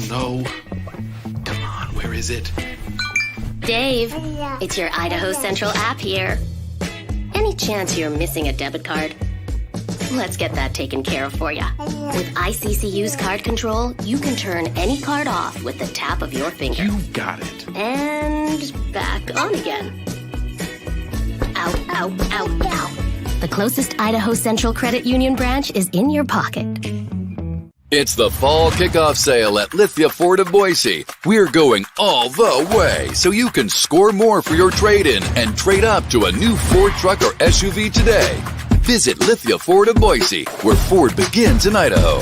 No. Come on, where is it? Dave, it's your Idaho Central app here. Any chance you're missing a debit card? Let's get that taken care of for you. With ICCU's card control, you can turn any card off with the tap of your finger. You got it. And back on again. Out, out, out, out. The closest Idaho Central Credit Union branch is in your pocket. It's the fall kickoff sale at Lithia Ford of Boise. We're going all the way so you can score more for your trade-in and trade up to a new Ford truck or SUV today. Visit Lithia Ford of Boise, where Ford begins in Idaho.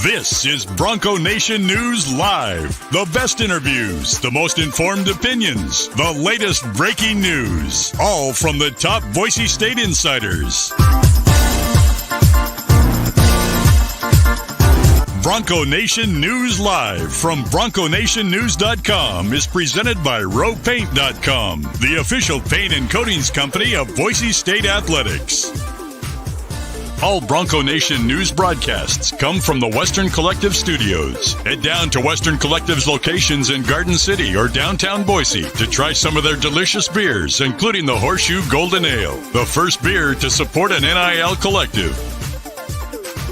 This is Bronco Nation News Live. The best interviews, the most informed opinions, the latest breaking news, all from the top Boise State insiders. Bronco Nation News Live from BroncoNationNews.com is presented by RoePaint.com, the official paint and coatings company of Boise State Athletics. All Bronco Nation news broadcasts come from the Western Collective Studios. Head down to Western Collective's locations in Garden City or downtown Boise to try some of their delicious beers, including the Horseshoe Golden Ale, the first beer to support an NIL collective.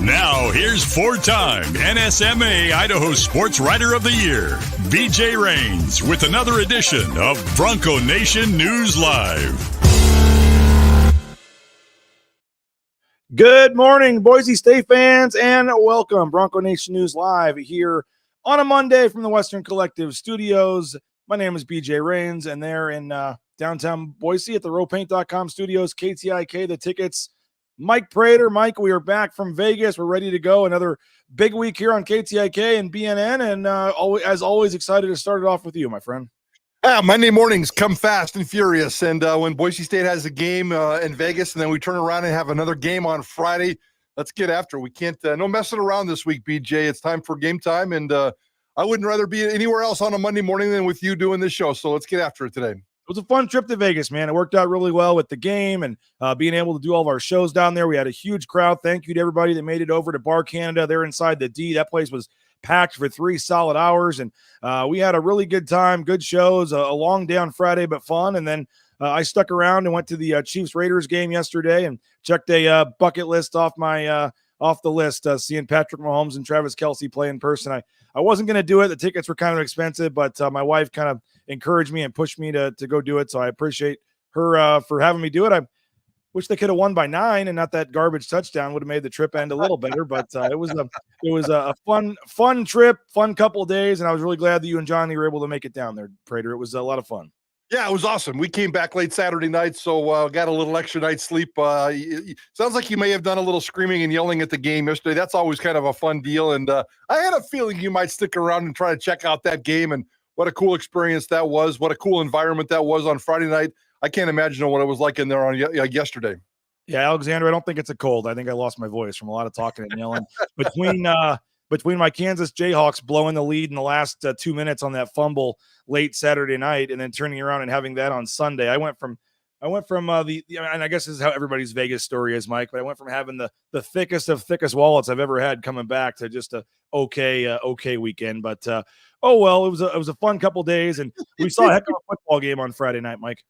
Now, here's four-time NSMA Idaho Sports Writer of the Year, BJ Rains, with another edition of Bronco Nation News Live. Good morning, Boise State fans, and welcome. Bronco Nation News Live here on a Monday from the Western Collective Studios. My name is BJ Rains, and they're in downtown Boise at the RoePaint.com studios, KTIK, the tickets. Mike Prater. Mike, we are back from Vegas. We're ready to go. Another big week here on KTIK and BNN, and as always, excited to start it off with you, my friend. Monday mornings come fast and furious, and when Boise State has a game in Vegas and then we turn around and have another game on Friday, let's get after it. We can't no messing around this week, BJ. It's time for game time, and I wouldn't rather be anywhere else on a Monday morning than with you doing this show, so let's get after it today. It was a fun trip to Vegas, man. It worked out really well with the game and being able to do all of our shows down there. We had a huge crowd. Thank you to everybody that made it over to Bar Canada. They're inside the D. That place was packed for 3 solid hours, and we had a really good time, good shows, a long day on Friday, but fun. And then I stuck around and went to the Chiefs-Raiders game yesterday and checked a bucket list off the list, seeing Patrick Mahomes and Travis Kelce play in person. I wasn't going to do it. The tickets were kind of expensive, but my wife kind of encouraged me and pushed me to go do it, so I appreciate her for having me do it. I wish they could have won by 9 and not that garbage touchdown. Would have made the trip end a little better, but it was a fun trip, fun couple of days, and I was really glad that you and Johnny were able to make it down there, Prater. It was a lot of fun. Yeah, it was awesome. We came back late Saturday night, so got a little extra night's sleep. Sounds like you may have done a little screaming and yelling at the game yesterday. That's always kind of a fun deal, and I had a feeling you might stick around and try to check out that game, and what a cool experience that was. What a cool environment that was on Friday night. I can't imagine what it was like in there on yesterday. Yeah, Alexander, I don't think it's a cold. I think I lost my voice from a lot of talking and yelling. Between my Kansas Jayhawks blowing the lead in the last 2 minutes on that fumble late Saturday night and then turning around and having that on Sunday, I went from and I guess this is how everybody's Vegas story is, Mike, but I went from having the thickest of thickest wallets I've ever had coming back to just a okay weekend. But oh well, it was a fun couple days, and we saw a heck of a football game on Friday night, Mike.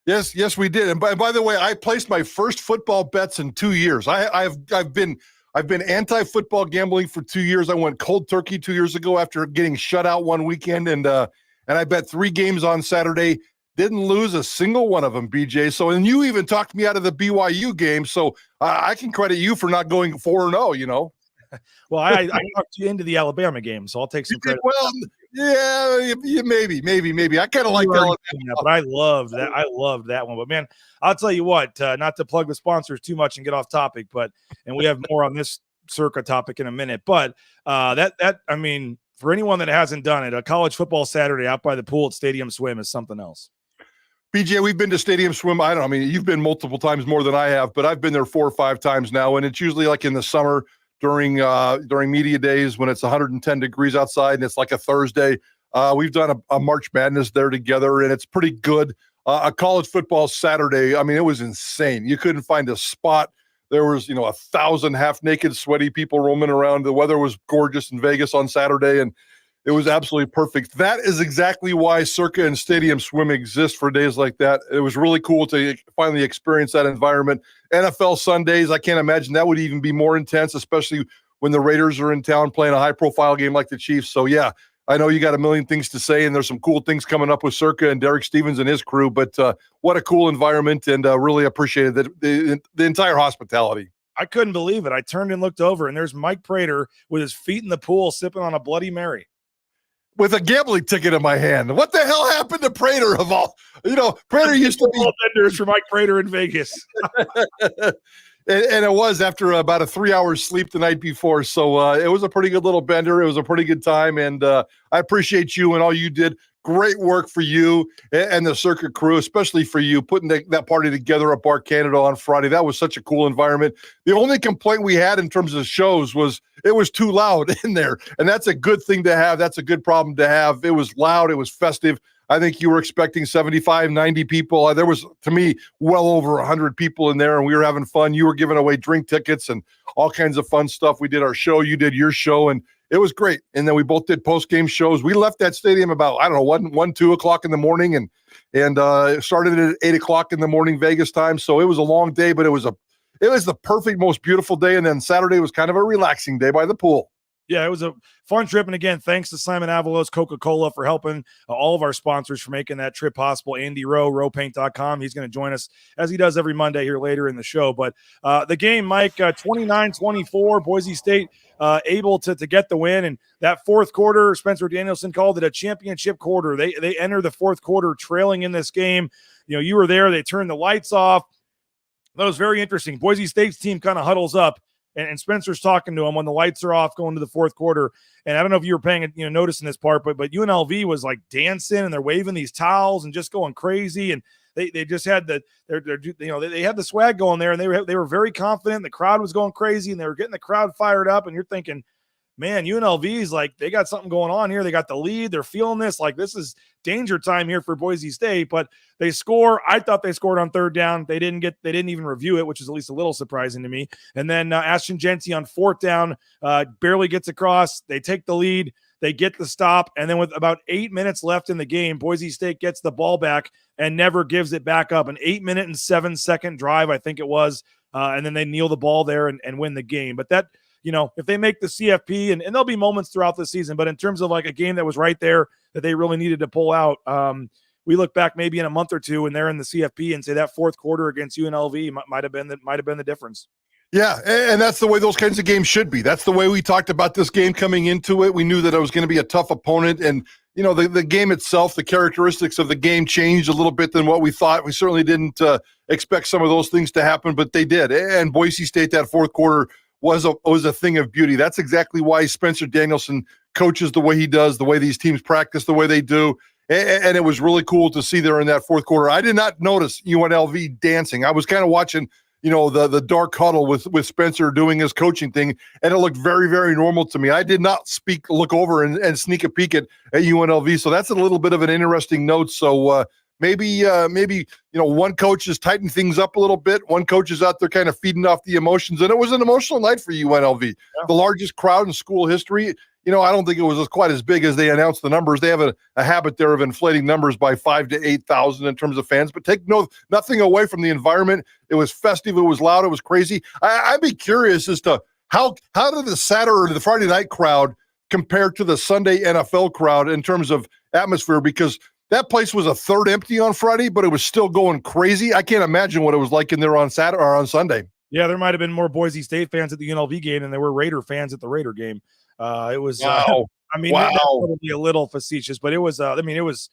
Yes, we did. And by the way, I placed my first football bets in 2 years. I've been I've been anti-football gambling for 2 years. I went cold turkey 2 years ago after getting shut out one weekend, and I bet 3 games on Saturday. Didn't lose a single one of them, BJ. So, and you even talked me out of the BYU game. So I can credit you for not going 4-0, you know. Well, I talked you into the Alabama game, so I'll take some credit. Well, yeah, maybe. I kind of like Alabama, but I loved that. I loved that one. But man, I'll tell you what. Not to plug the sponsors too much and get off topic, and we have more on this Circa topic in a minute. But I mean, for anyone that hasn't done it, a college football Saturday out by the pool at Stadium Swim is something else. BJ, we've been to Stadium Swim. I mean, you've been multiple times more than I have, but I've been there 4 or 5 times now, and it's usually like in the summer during media days when it's 110 degrees outside and it's like a Thursday. We've done a March Madness there together, and it's pretty good. A college football Saturday, I mean, it was insane. You couldn't find a spot. There was, 1,000 half-naked, sweaty people roaming around. The weather was gorgeous in Vegas on Saturday, and it was absolutely perfect. That is exactly why Circa and Stadium Swim exist for days like that. It was really cool to finally experience that environment. NFL Sundays, I can't imagine that would even be more intense, especially when the Raiders are in town playing a high-profile game like the Chiefs. So, yeah, I know you got a million things to say, and there's some cool things coming up with Circa and Derek Stevens and his crew, but what a cool environment, and really appreciated the entire hospitality. I couldn't believe it. I turned and looked over, and there's Mike Prater with his feet in the pool sipping on a Bloody Mary. With a gambling ticket in my hand. What the hell happened to Prater of all? Prater used to be vendors for Mike Prater in Vegas. And it was after about a 3-hour sleep the night before. So it was a pretty good little bender. It was a pretty good time. And I appreciate you and all you did. Great work for you and the Circuit crew, especially for you putting that party together at Bar Canada on Friday. That was such a cool environment. The only complaint we had in terms of shows was it was too loud in there. And that's a good thing to have. That's a good problem to have. It was loud. It was festive. I think you were expecting 75, 90 people. There was, to me, well over 100 people in there, and we were having fun. You were giving away drink tickets and all kinds of fun stuff. We did our show. You did your show, and it was great. And then we both did post-game shows. We left that stadium about, 1, 2 o'clock in the morning and started at 8 o'clock in the morning Vegas time. So it was a long day, but it was the perfect, most beautiful day. And then Saturday was kind of a relaxing day by the pool. Yeah, it was a fun trip. And again, thanks to Simon Avalos, Coca-Cola for helping all of our sponsors for making that trip possible. Andy Roe, RoePaint.com. He's going to join us as he does every Monday here later in the show. But the game, Mike, 29-24, Boise State able to get the win. And that fourth quarter, Spencer Danielson called it a championship quarter. They enter the fourth quarter trailing in this game. You were there. They turned the lights off. That was very interesting. Boise State's team kind of huddles up. And Spencer's talking to him when the lights are off going to the fourth quarter. And I don't know if you were paying, noticing this part, but UNLV was like dancing and they're waving these towels and just going crazy. And they just had they had the swag going there, and they were very confident. The crowd was going crazy and they were getting the crowd fired up. And you're thinking, man, UNLV's like, they got something going on here. They got the lead. They're feeling this. Like, this is danger time here for Boise State, but they score. I thought they scored on third down. They didn't even review it, which is at least a little surprising to me. And then Ashton Jeanty on fourth down barely gets across. They take the lead. They get the stop. And then with about 8 minutes left in the game, Boise State gets the ball back and never gives it back up. An 8-minute and 7-second drive, I think it was. And then they kneel the ball there and win the game. But that, if they make the CFP, and there'll be moments throughout the season, but in terms of like a game that was right there that they really needed to pull out, we look back maybe in a month or two and they're in the CFP and say that fourth quarter against UNLV might have been the difference. Yeah, and that's the way those kinds of games should be. That's the way we talked about this game coming into it. We knew that it was going to be a tough opponent, and the game itself, the characteristics of the game changed a little bit than what we thought. We certainly didn't expect some of those things to happen, but they did. And Boise State, that fourth quarter was a thing of beauty. That's exactly why Spencer Danielson coaches the way he does, the way these teams practice the way they do. And it was really cool to see there in that fourth quarter. I did not notice UNLV dancing. I was kind of watching, the dark huddle with Spencer doing his coaching thing, and it looked very, very normal to me. I did not look over and sneak a peek at UNLV. So that's a little bit of an interesting note. So maybe one coach is tightening things up a little bit. One coach is out there kind of feeding off the emotions, and it was an emotional night for UNLV. Yeah. The largest crowd in school history. I don't think it was quite as big as they announced the numbers. They have a habit there of inflating numbers by 5,000 to 8,000 in terms of fans, but take nothing away from the environment. It was festive. It was loud. It was crazy. I'd be curious as to How did the Saturday or the Friday night crowd compare to the Sunday NFL crowd in terms of atmosphere? Because that place was a third empty on Friday, but it was still going crazy. I can't imagine what it was like in there on Saturday or on Sunday. Yeah, there might have been more Boise State fans at the UNLV game than there were Raider fans at the Raider game. It was, wow. That's probably a little facetious, but it was, it was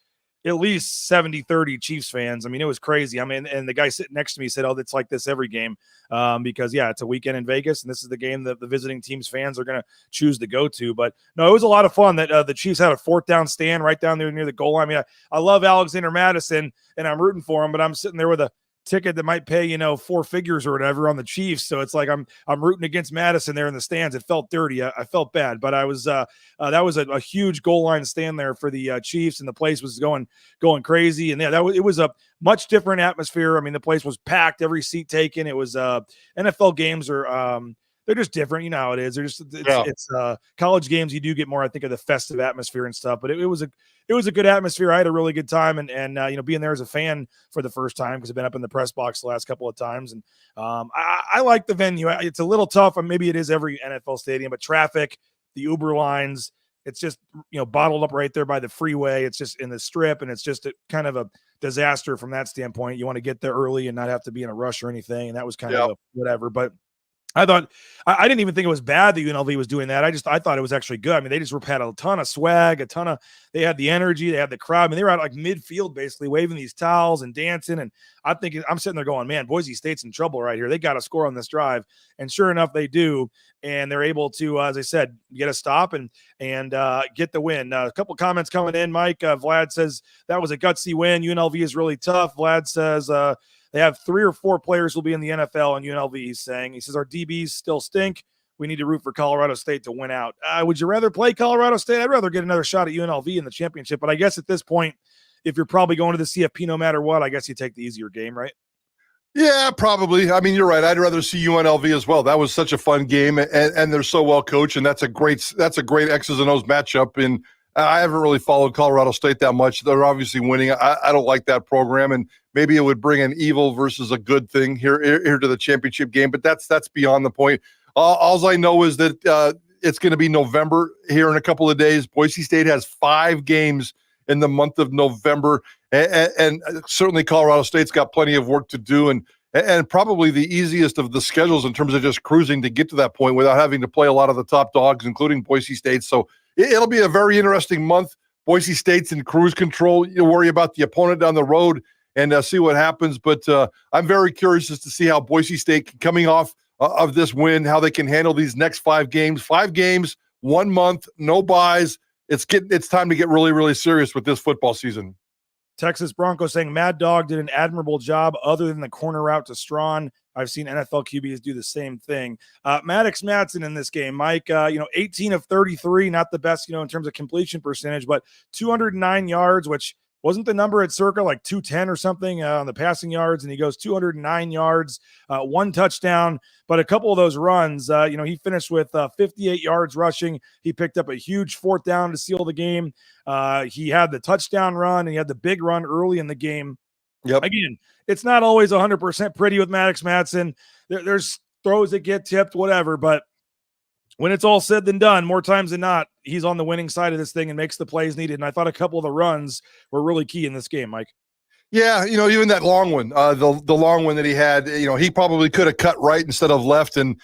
at least 70-30 Chiefs fans. I mean, it was crazy. I mean, and the guy sitting next to me said, "Oh, it's like this every game," because it's a weekend in Vegas, and this is the game that the visiting team's fans are going to choose to go to. But no, it was a lot of fun. That the Chiefs had a 4th down stand right down there near the goal line. I mean, I love Alexander Madison, and I'm rooting for him, but I'm sitting there with a ticket that might pay 4 figures or whatever on the Chiefs, so it's like I'm rooting against Madison there in the stands. It felt dirty. I felt bad, but I was that was a huge goal line stand there for the Chiefs, and the place was going crazy. And it was a much different atmosphere. I mean, the place was packed, every seat taken. It was NFL games are they're just different. You know how it is. They're just it's college games. You do get more, I think, of the festive atmosphere and stuff. But it was a good atmosphere. I had a really good time, and being there as a fan for the first time, because I've been up in the press box the last couple of times, and I like the venue. It's a little tough, and maybe it is every NFL stadium, but traffic, the Uber lines, it's just bottled up right there by the freeway. It's just in the strip, and it's just kind of a disaster from that standpoint. You want to get there early and not have to be in a rush or anything, and that was kind of whatever. But I thought I didn't even think it was bad that UNLV was doing that. I thought it was actually good. I mean, they just had a ton of swag, they had the energy, they had the crowd. I mean, they were out like midfield basically waving these towels and dancing. And I'm sitting there going, man, Boise State's in trouble right here. They got to score on this drive. And sure enough, they do. And they're able to, as I said, get a stop and get the win. A couple comments coming in. Mike, Vlad says that was a gutsy win. UNLV is really tough. Vlad says, they have 3 or 4 players who will be in the NFL, and UNLV, he's saying. He says, our DBs still stink. We need to root for Colorado State to win out. Would you rather play Colorado State? I'd rather get another shot at UNLV in the championship. But I guess at this point, if you're probably going to the CFP no matter what, I guess you take the easier game, right? Yeah, probably. I mean, you're right. I'd rather see UNLV as well. That was such a fun game, and they're so well coached, and that's a great X's and O's matchup. And I haven't really followed Colorado State that much. They're obviously winning. I don't like that program, and maybe it would bring an evil versus a good thing here to the championship game. But that's beyond the point. All I know is that it's going to be November here in a couple of days. Boise State has 5 games in the month of November, and certainly Colorado State's got plenty of work to do, and probably the easiest of the schedules in terms of just cruising to get to that point without having to play a lot of the top dogs, including Boise State. So it'll be a very interesting month. Boise State's in cruise control. You worry about the opponent down the road and see what happens. But I'm very curious as to see how Boise State, coming off of this win, how they can handle these next 5 games. 5 games, 1 month, no buys. It's time to get really, really serious with this football season. Texas Bronco saying Mad Dog did an admirable job other than the corner route to Strawn. I've seen NFL QBs do the same thing. Maddox Madsen in this game, Mike, 18 of 33, not the best, in terms of completion percentage, but 209 yards, which wasn't the number at Circa, like 210 or something on the passing yards. And he goes 209 yards, 1 touchdown, but a couple of those runs, he finished with 58 yards rushing. He picked up a huge 4th down to seal the game. He had the touchdown run, and he had the big run early in the game. Yep. Again, it's not always 100% pretty with Maddox Madsen. There's throws that get tipped, whatever. But when it's all said and done, more times than not, he's on the winning side of this thing and makes the plays needed. And I thought a couple of the runs were really key in this game, Mike. Yeah, even that long one, the long one that he had, he probably could have cut right instead of left. And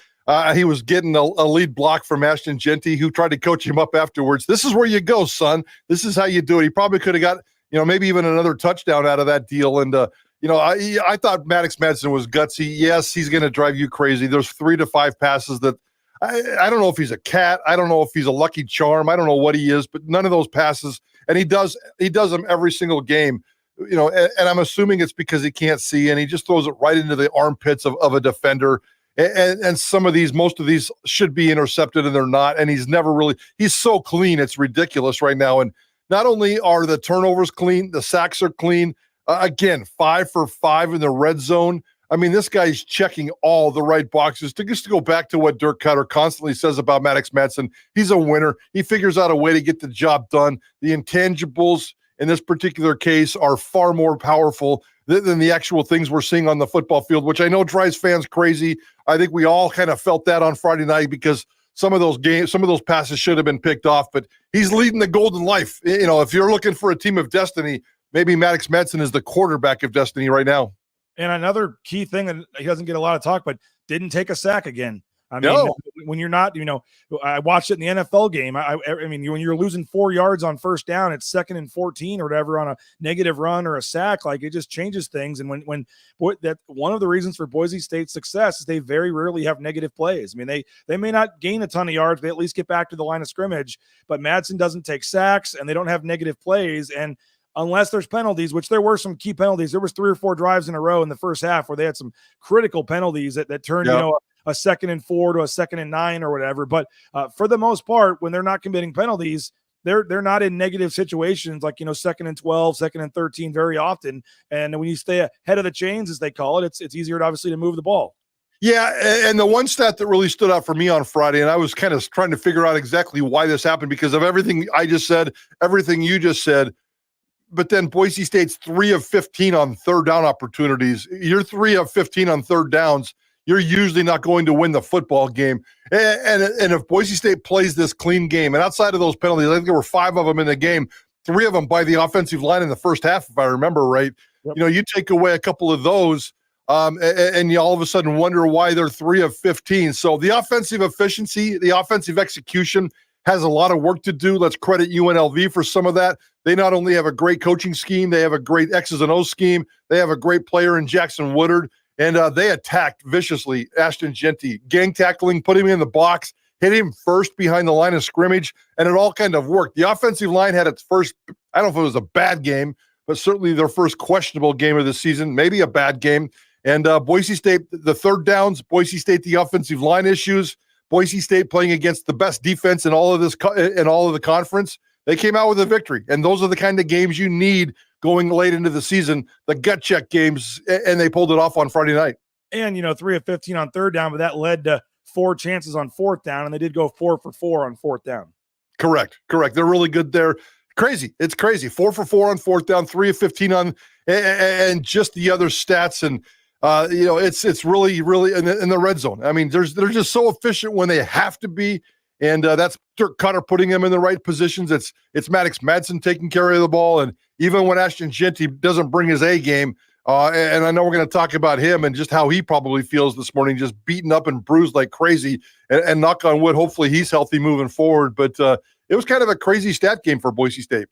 he was getting a lead block from Ashton Jeanty, who tried to coach him up afterwards. This is where you go, son. This is how you do it. He probably could have got, maybe even another touchdown out of that deal. And, I thought Maddox Madsen was gutsy. Yes, he's going to drive you crazy. There's 3 to 5 passes that I don't know if he's a cat. I don't know if he's a lucky charm. I don't know what he is, but none of those passes. And he does them every single game, and I'm assuming it's because he can't see, and he just throws it right into the armpits of a defender. And most of these should be intercepted, and they're not. And he's so clean. It's ridiculous right now. And not only are the turnovers clean, the sacks are clean. Again, 5 for 5 in the red zone. I mean, this guy's checking all the right boxes. To go back to what Dirk Cutter constantly says about Maddox Madsen, he's a winner. He figures out a way to get the job done. The intangibles in this particular case are far more powerful than the actual things we're seeing on the football field, which I know drives fans crazy. I think we all kind of felt that on Friday night because some of those passes should have been picked off, but he's leading the golden life. You know, if you're looking for a team of destiny, maybe Maddox Madsen is the quarterback of destiny right now. And another key thing that he doesn't get a lot of talk, but didn't take a sack again. I mean, No. when you're not, I watched it in the NFL game. I mean, when you're losing 4 yards on first down, it's 2nd and 14 or whatever on a negative run or a sack, like it just changes things. And when that one of the reasons for Boise State's success is they very rarely have negative plays. I mean, they may not gain a ton of yards, they at least get back to the line of scrimmage, but Madsen doesn't take sacks and they don't have negative plays. And unless there's penalties, which there were some key penalties, there was 3 or 4 drives in a row in the first half where they had some critical penalties that turned, a 2nd and 4 to a 2nd and 9 or whatever. But for the most part, when they're not committing penalties, they're not in negative situations like, 2nd and 12, 2nd and 13 very often. And when you stay ahead of the chains, as they call it, it's easier to obviously to move the ball. Yeah, and the one stat that really stood out for me on Friday, and I was kind of trying to figure out exactly why this happened because of everything I just said, everything you just said, but then Boise State's 3 of 15 on third down opportunities. You're 3 of 15 on third downs. You're usually not going to win the football game. And if Boise State plays this clean game, and outside of those penalties, I think there were 5 of them in the game, 3 of them by the offensive line in the first half, if I remember right. Yep. You take away a couple of those, and you all of a sudden wonder why they're 3 of 15. So the offensive efficiency, the offensive execution has a lot of work to do. Let's credit UNLV for some of that. They not only have a great coaching scheme, they have a great X's and O's scheme. They have a great player in Jackson Woodard. And they attacked viciously Ashton Jeanty, gang tackling, put him in the box, hit him first behind the line of scrimmage, and it all kind of worked. The offensive line had its first, I don't know if it was a bad game, but certainly their first questionable game of the season, maybe a bad game. And Boise State, the third downs, Boise State, the offensive line issues, Boise State playing against the best defense in all of the conference. They came out with a victory. And those are the kind of games you need going late into the season, the gut check games, and they pulled it off on Friday night. And, 3 of 15 on third down, but that led to 4 chances on fourth down, and they did go 4 for 4 on fourth down. Correct. They're really good there. Crazy. It's crazy. 4 for 4 on fourth down, 3 of 15 on, and just the other stats. And, it's really, really in the red zone. I mean, they're just so efficient when they have to be. And that's Dirk Cutter putting them in the right positions. It's Maddox Madsen taking care of the ball. And even when Ashton Jeanty doesn't bring his A game, and I know we're going to talk about him and just how he probably feels this morning, just beaten up and bruised like crazy. And knock on wood, hopefully he's healthy moving forward. But it was kind of a crazy stat game for Boise State.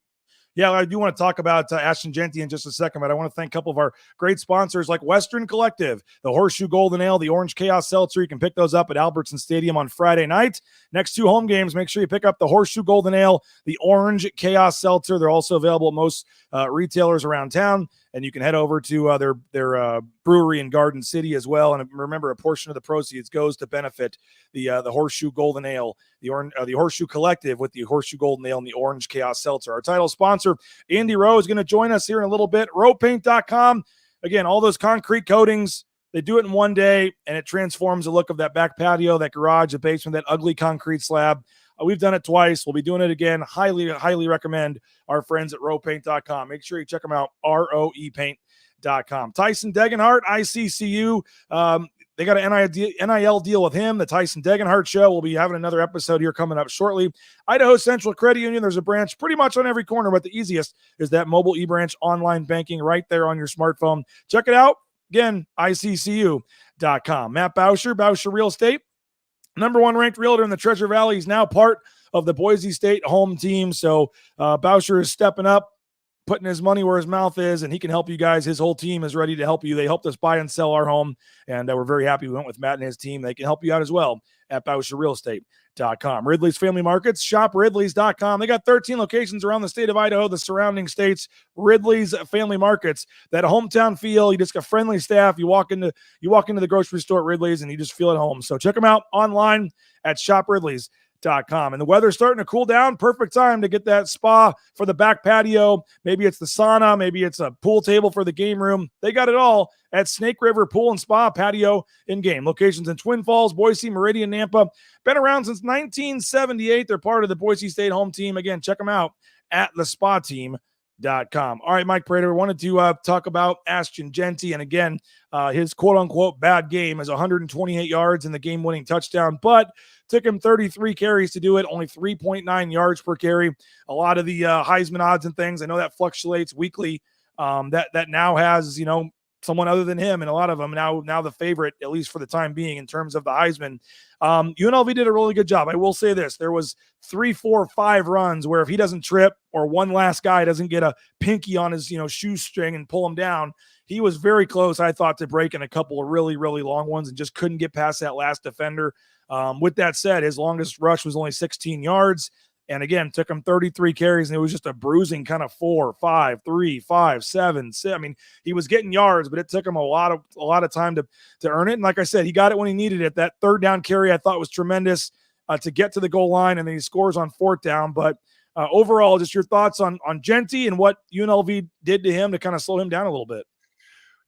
Yeah, I do want to talk about Ashton Jeanty in just a second, but I want to thank a couple of our great sponsors like Western Collective, the Horseshoe Golden Ale, the Orange Chaos Seltzer. You can pick those up at Albertson Stadium on Friday night. Next 2 home games, make sure you pick up the Horseshoe Golden Ale, the Orange Chaos Seltzer. They're also available at most retailers around town, and you can head over to their brewery in Garden City as well. And remember, a portion of the proceeds goes to benefit the Horseshoe Golden Ale, the Horseshoe Collective with the Horseshoe Golden Ale and the Orange Chaos Seltzer. Our title sponsor, Andy Roe, is going to join us here in a little bit. RoePaint.com. Again, all those concrete coatings, they do it in one day, and it transforms the look of that back patio, that garage, the basement, that ugly concrete slab. We've done it twice. We'll be doing it again. Highly, highly recommend our friends at RoePaint.com. Make sure you check them out, RoePaint.com. Tyson Degenhart, ICCU. They got an NIL deal with him, the Tyson Degenhart Show. We'll be having another episode here coming up shortly. Idaho Central Credit Union, there's a branch pretty much on every corner, but the easiest is that mobile e-branch online banking right there on your smartphone. Check it out. Again, ICCU.com. Matt Bauscher Real Estate, #1 ranked realtor in the Treasure Valley. He's now part of the Boise State home team. So Bauscher is stepping up, putting his money where his mouth is, and he can help you guys. His whole team is ready to help you. They helped us buy and sell our home, and we're very happy we went with Matt and his team. They can help you out as well at BauscherRealEstate.com. Ridley's Family Markets, shop Ridley's.com. They got 13 locations around the state of Idaho, the surrounding states. Ridley's Family Markets, that hometown feel. You just got friendly staff. You walk into the grocery store at Ridley's, and you just feel at home. So check them out online at shopRidley's.com. And the weather's starting to cool down. Perfect time to get that spa for the back patio. Maybe it's the sauna. Maybe it's a pool table for the game room. They got it all at Snake River Pool and Spa, Patio and Game. Locations in Twin Falls, Boise, Meridian, Nampa. Been around since 1978. They're part of the Boise State home team. Again, check them out at thespateam.com. All right, Mike Prater, we wanted to talk about Ashton Jeanty. And again, his quote-unquote bad game is 128 yards and the game-winning touchdown, but took him 33 carries to do it, only 3.9 yards per carry. A lot of the Heisman odds and things, I know that fluctuates weekly, that now has, someone other than him, and a lot of them now the favorite, at least for the time being, in terms of the Heisman. UNLV did a really good job. I will say this. There was 3, 4, 5 runs where if he doesn't trip or one last guy doesn't get a pinky on his, shoestring and pull him down, he was very close, I thought, to breaking a couple of really, really long ones and just couldn't get past that last defender. With that said, his longest rush was only 16 yards. And again, took him 33 carries, and it was just a bruising kind of 4, 5, 3, 5, 7, 6. I mean, he was getting yards, but it took him a lot of time to earn it. And like I said, he got it when he needed it. That third down carry I thought was tremendous to get to the goal line, and then he scores on fourth down. But overall, just your thoughts on Jeanty and what UNLV did to him to kind of slow him down a little bit.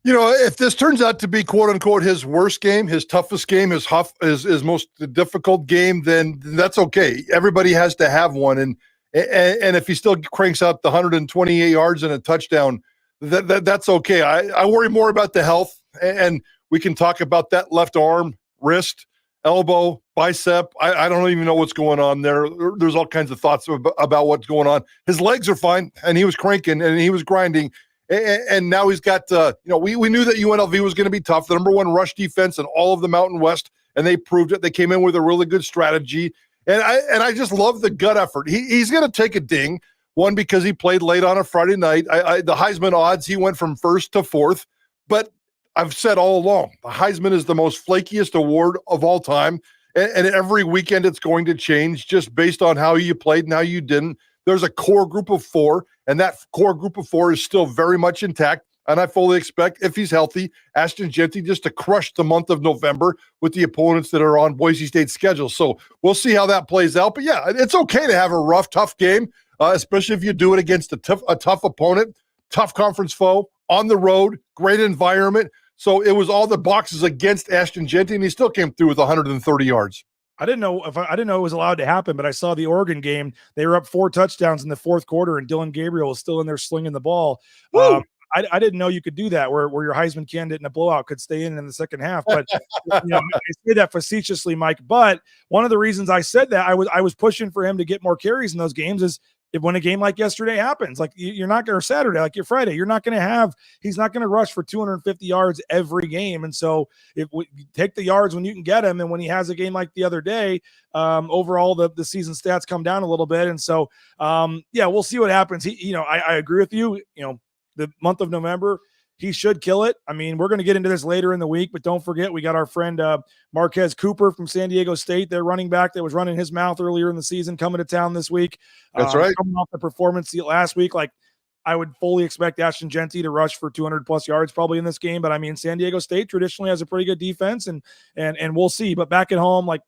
If this turns out to be quote unquote his worst game, his toughest game, his most difficult game, then that's okay. Everybody has to have one. And if he still cranks out the 128 yards and a touchdown, that's okay. I worry more about the health, and we can talk about that left arm, wrist, elbow, bicep. I don't even know what's going on there. There's all kinds of thoughts about what's going on. His legs are fine, and he was cranking and he was grinding. And now he's got, we knew that UNLV was going to be tough, the number one rush defense in all of the Mountain West, and they proved it. They came in with a really good strategy. And I just love the gut effort. He's going to take a ding, one, because he played late on a Friday night. The Heisman odds, he went from first to fourth. But I've said all along, the Heisman is the most flakiest award of all time. And every weekend it's going to change just based on how you played and how you didn't. There's a core group of 4, and that core group of 4 is still very much intact. And I fully expect, if he's healthy, Ashton Jeanty just to crush the month of November with the opponents that are on Boise State's schedule. So we'll see how that plays out. But yeah, it's okay to have a rough, tough game, especially if you do it against a tough opponent, tough conference foe, on the road, great environment. So it was all the boxes against Ashton Jeanty, and he still came through with 130 yards. I didn't know it was allowed to happen, but I saw the Oregon game. They were up 4 touchdowns in the fourth quarter, and Dylan Gabriel was still in there slinging the ball. I didn't know you could do that, where your Heisman candidate in a blowout could stay in the second half. But I say that facetiously, Mike. But one of the reasons I said that, I was pushing for him to get more carries in those games is when a game like yesterday happens, like you're not going to, or Saturday, like your Friday, you're not going to have, he's not going to rush for 250 yards every game. And so if we take the yards when you can get him, and when he has a game like the other day, overall the season stats come down a little bit. And so, we'll see what happens. I agree with you. The month of November, he should kill it. I mean, we're going to get into this later in the week, but don't forget, we got our friend Marquez Cooper from San Diego State, their running back that was running his mouth earlier in the season, coming to town this week. That's right. Coming off the performance last week, like I would fully expect Ashton Jeanty to rush for 200+ yards probably in this game. But I mean, San Diego State traditionally has a pretty good defense, and we'll see. But back at home, like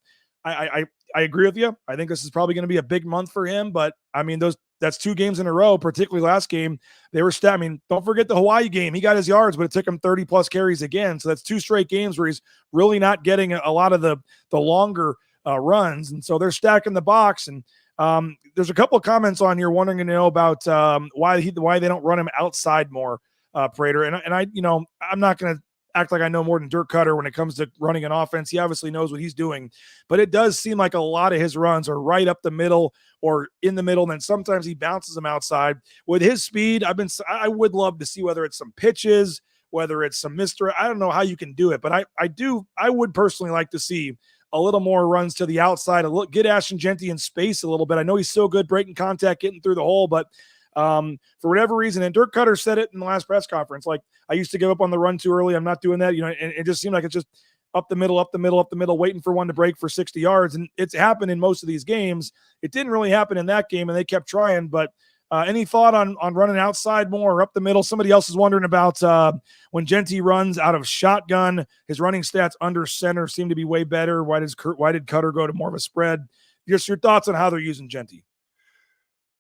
I agree with you. I think this is probably going to be a big month for him. But I mean, that's 2 games in a row, particularly last game. They were I mean, don't forget the Hawaii game. He got his yards, but it took him 30+ carries again. So that's 2 straight games where he's really not getting a lot of the longer runs. And so they're stacking the box. And there's a couple of comments on here wondering to know about why they don't run him outside more, Prater. And I'm not going to act like I know more than Dirk Cutter when it comes to running an offense. He obviously knows what he's doing, but it does seem like a lot of his runs are right up the middle or in the middle. And then sometimes he bounces them outside with his speed. I would love to see whether it's some pitches, whether it's some mystery. I don't know how you can do it, but I would personally like to see a little more runs to the outside, get Ashton Jeanty in space a little bit. I know he's so good breaking contact, getting through the hole, but for whatever reason, and Dirk Cutter said it in the last press conference, like, I used to give up on the run too early. I'm not doing that, and it just seemed like it's just up the middle, waiting for one to break for 60 yards. And it's happened in most of these games. It didn't really happen in that game, and they kept trying. But any thought on running outside more or up the middle? Somebody else is wondering about when Jeanty runs out of shotgun, his running stats under center seem to be way better. Why did Cutter go to more of a spread? Just your thoughts on how they're using Jeanty.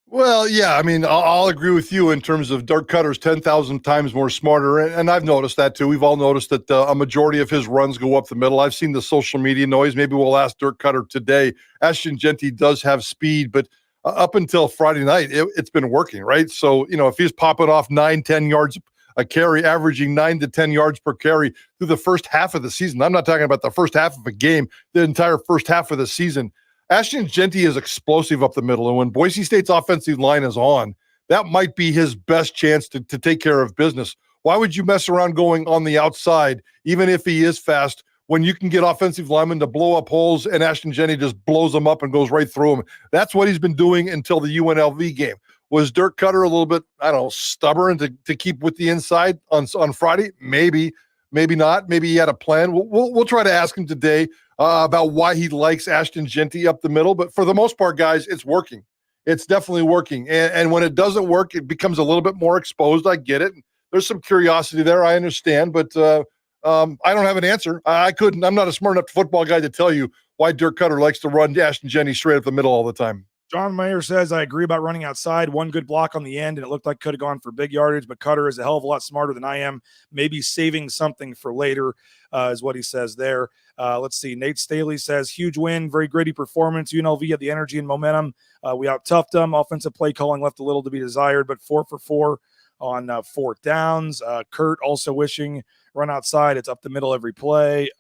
Well, yeah, I mean, I'll agree with you in terms of Dirk Cutter's 10,000 times more smarter, and I've noticed that too. We've all noticed that a majority of his runs go up the middle. I've seen the social media noise. Maybe we'll ask Dirk Cutter today. Ashton Jeanty does have speed, but up until Friday night, it's been working, right? So, if he's popping off 9-10 yards a carry, averaging 9 to 10 yards per carry through the first half of the season. I'm not talking about the first half of a game, the entire first half of the season. Ashton Jeanty is explosive up the middle, and when Boise State's offensive line is on, that might be his best chance to take care of business. Why would you mess around going on the outside, even if he is fast, when you can get offensive linemen to blow up holes and Ashton Jeanty just blows them up and goes right through them? That's what he's been doing until the UNLV game. Was Dirk Cutter a little bit, stubborn to keep with the inside on Friday? Maybe not. Maybe he had a plan. We'll try to ask him today about why he likes Ashton Jeanty up the middle. But for the most part, guys, it's working. It's definitely working. And when it doesn't work, it becomes a little bit more exposed. I get it. There's some curiosity there. I understand. But I don't have an answer. I'm not a smart enough football guy to tell you why Dirk Cutter likes to run Ashton Jeanty straight up the middle all the time. John Mayer says, I agree about running outside. One good block on the end, and it looked like could have gone for big yardage, but Cutter is a hell of a lot smarter than I am. Maybe saving something for later is what he says there. Let's see. Nate Staley says, huge win, very gritty performance. UNLV had the energy and momentum. We out-toughed them. Offensive play calling left a little to be desired, but 4 for 4 on fourth downs. Kurt also wishing run outside. It's up the middle every play.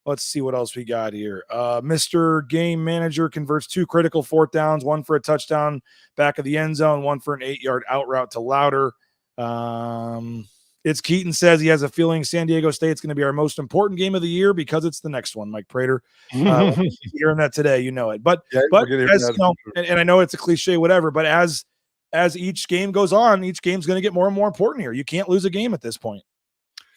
Let's see what else we got here. Mr. Game Manager converts 2 critical fourth downs, 1 for a touchdown back of the end zone, 1 for an 8-yard out route to Louder. It's Keaton says he has a feeling San Diego State's going to be our most important game of the year because it's the next one. Mike Prater, hearing that today, you know it. But as, and I know it's a cliche, whatever. But as each game goes on, each game's going to get more and more important here. You can't lose a game at this point.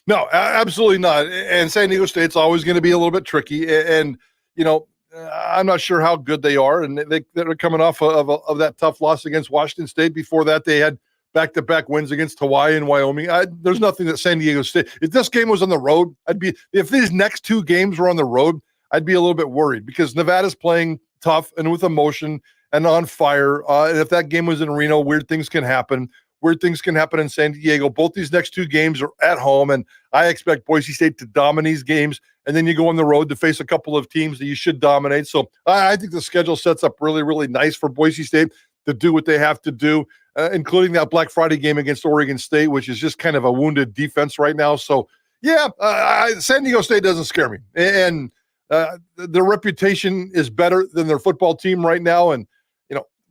No, absolutely not. And San Diego State's always going to be a little bit tricky. And I'm not sure how good they are. And they're coming off of that tough loss against Washington State. Before that, they had back-to-back wins against Hawaii and Wyoming. There's nothing that San Diego State. If this game was on the road, if these next 2 games were on the road, I'd be a little bit worried because Nevada's playing tough and with emotion and on fire. And if that game was in Reno, weird things can happen. Weird things can happen in San Diego. Both these next 2 games are at home, and I expect Boise State to dominate these games. And then you go on the road to face a couple of teams that you should dominate. So I think the schedule sets up really, really nice for Boise State to do what they have to do, including that Black Friday game against Oregon State, which is just kind of a wounded defense right now. So, San Diego State doesn't scare me. And their reputation is better than their football team right now. And,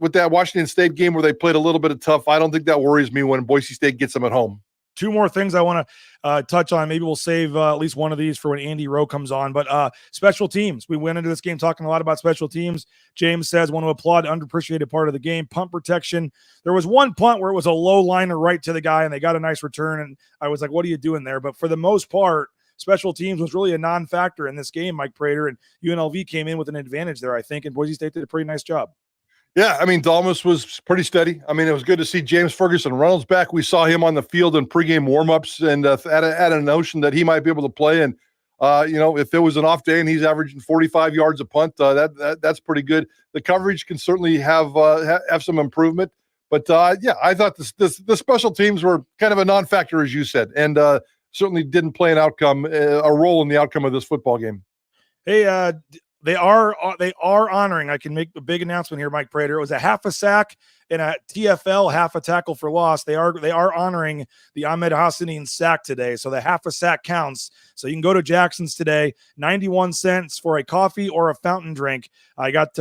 with that Washington State game where they played a little bit of tough, I don't think that worries me when Boise State gets them at home. 2 more things I want to touch on. Maybe we'll save at least one of these for when Andy Roe comes on. But special teams. We went into this game talking a lot about special teams. James says, want to applaud the underappreciated part of the game, punt protection. There was one punt where it was a low liner right to the guy, and they got a nice return. And I was like, what are you doing there? But for the most part, special teams was really a non-factor in this game, Mike Prater. And UNLV came in with an advantage there, I think, and Boise State did a pretty nice job. Yeah, Dalmas was pretty steady. It was good to see James Ferguson Reynolds back. We saw him on the field in pregame warmups and had a notion that he might be able to play. And, if it was an off day and he's averaging 45 yards a punt, that's pretty good. The coverage can certainly have some improvement. But, I thought the special teams were kind of a non-factor, as you said, and certainly didn't play a role in the outcome of this football game. Hey, They are honoring. I can make a big announcement here, Mike Prater. It was a half a sack and a TFL, half a tackle for loss. They are honoring the Ahmed Hassanin sack today. So the half a sack counts. So you can go to Jackson's today, 91 cents for a coffee or a fountain drink. I got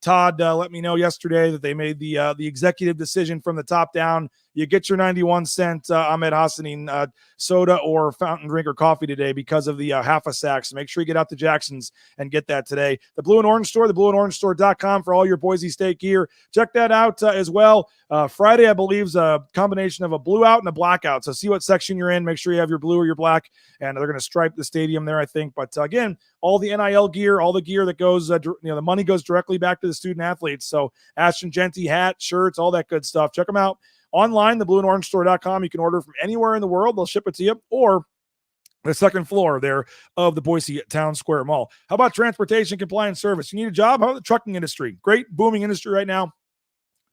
Todd let me know yesterday that they made the executive decision from the top down. You get your 91-cent Ahmed Hassanin soda or fountain drink or coffee today because of the half a sack. So make sure you get out to Jackson's and get that today. The Blue and Orange Store, theblueandorangestore.com for all your Boise State gear. Check that out as well. Friday, I believe, is a combination of a blue out and a blackout. So see what section you're in. Make sure you have your blue or your black, and they're going to stripe the stadium there, I think. But again, all the NIL gear, all the gear that goes, the money goes directly back to the student athletes. So Ashton Jeanty hat, shirts, all that good stuff. Check them out. Online, theblueandorangestore.com. You can order from anywhere in the world. They'll ship it to you, or the second floor there of the Boise Town Square Mall. How about transportation compliance service? You need a job? How about the trucking industry? Great booming industry right now.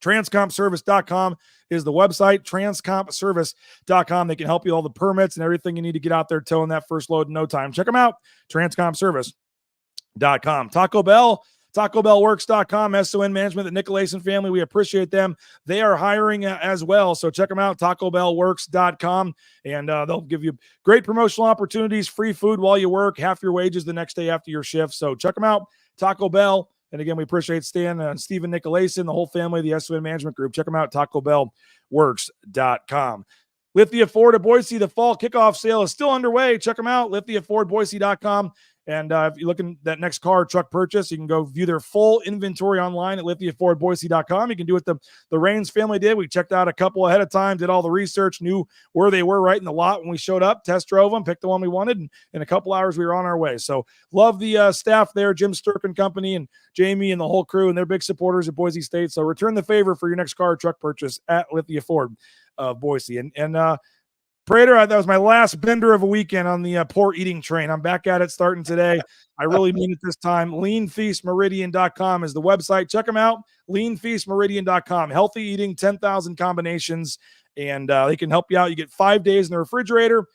Transcompservice.com is the website. Transcompservice.com. They can help you with all the permits and everything you need to get out there towing that first load in no time. Check them out. Transcompservice.com. Taco Bell. TacoBellWorks.com, SON Management, the Nicolason family. We appreciate them. They are hiring as well. So check them out, TacoBellWorks.com. And they'll give you great promotional opportunities, free food while you work, half your wages the next day after your shift. So check them out, Taco Bell. And again, we appreciate Stan and Stephen Nicolason, the whole family, the SON Management Group. Check them out, TacoBellWorks.com. Lithia Ford of Boise, the fall kickoff sale is still underway. Check them out, LithiaFordBoise.com. And if you're looking at that next car or truck purchase, you can go view their full inventory online at LithiaFordBoise.com. You can do what the Raines family did. We checked out a couple ahead of time, did all the research, knew where they were right in the lot when we showed up, test drove them, picked the one we wanted, and in a couple hours we were on our way. So love the staff there, Jim Sturk and company, and Jamie and the whole crew, and they're big supporters of Boise State. So return the favor for your next car or truck purchase at Lithia Ford of Boise. And Prater, that was my last bender of a weekend on the poor eating train. I'm back at it starting today. I really mean it this time. LeanFeastMeridian.com is the website. Check them out. LeanFeastMeridian.com. Healthy eating, 10,000 combinations, and they can help you out. You get 5 days in the refrigerator,